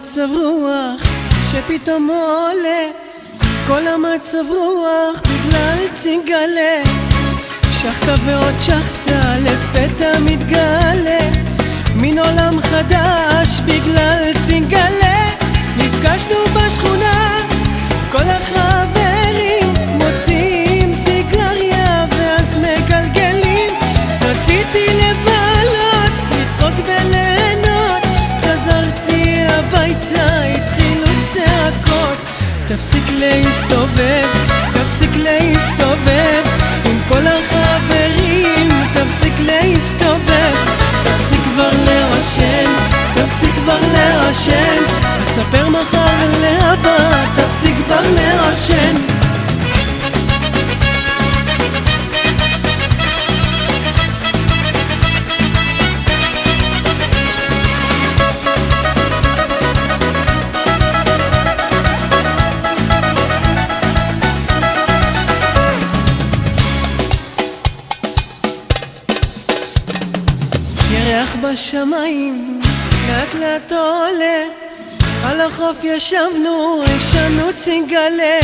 המצב רוח שפתאום עולה, כל המצב רוח בגלל צינגלה. שחטה ועוד שחטה לפתע מתגלה, מן עולם חדש בגלל צינגלה. נפגשנו בשכונה, כל החברים מוצאים סיגריה ואז מגלגלים. רציתי לבלות, לצחוק וליהנות, חזרתי הביתה, התחילו צעקות. תפסיק להסתובב, תפסיק להסתובב עם כל החברים, תפסיק להסתובב. תפסיק כבר לעשן, תפסיק כבר לעשן, אספר מחר לאבא, תפסיק כבר לעשן. ירח בשמיים, לאט לאט עולה, על החוף ישבנו, ישנו צינגלה.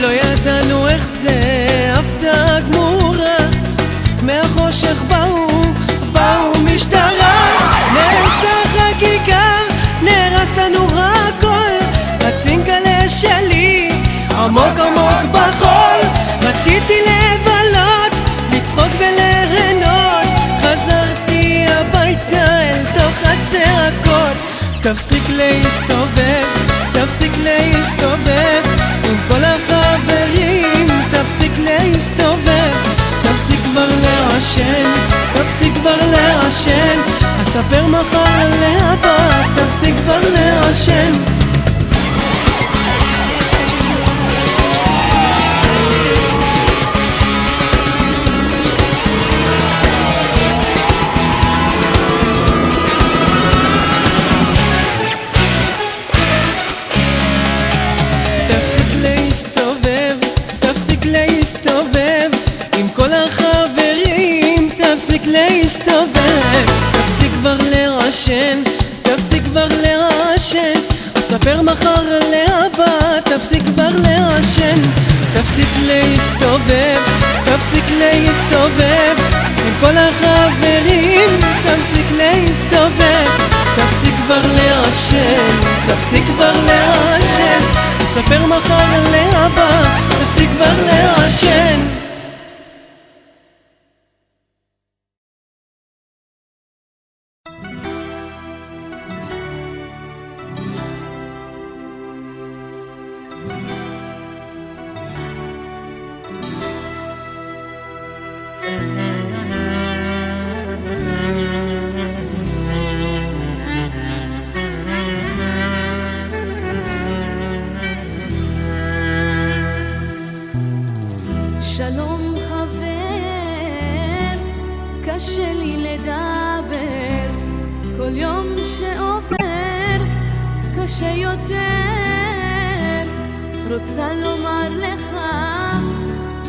לא ידענו איך זה, הפתעה גמורה, מהחושך באו משטרה. נהרסה חגיגה, נהרס לנו הכל, הצינגלה שלי עמוק עמוק בחול. רציתי לבלות, לצחוק וליהנות, חזרתי הביתה אל תוך הצעקות. תפסיק להסתובב, תפסיק להסתובב עם כל החברים, תפסיק להסתובב. תפסיק כבר לעשן, תפסיק כבר לעשן, אספר מחר לאבא, תפסיק כבר לעשן. תפסיק להסתובב, תפסיק להסתובב עם כל החברים, תפסיק להסתובב. תפסיק כבר לעשן, תפסיק כבר לעשן, אספר מחר לאבא, תפסיק כבר לעשן. תפסיק להסתובב, תפסיק להסתובב עם כל החברים, תפסיק להסתובב. תפסיק כבר לעשן, תפסיק כבר לעשן, אספר מחר לאבא, תפסיק כבר לעשן. שלום חבר, קשה לי לדבר, כל יום שעובר קשה יותר. רוצה לומר לך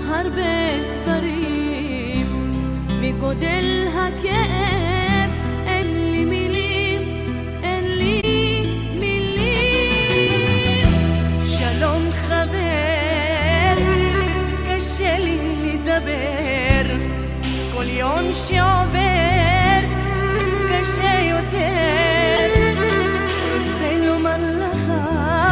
הרבה דברים, מגודל הכאב אין לי מילים, אין לי מילים. שלום חבר, קשה לי לדבר, כל יום שעובר קשה יותר.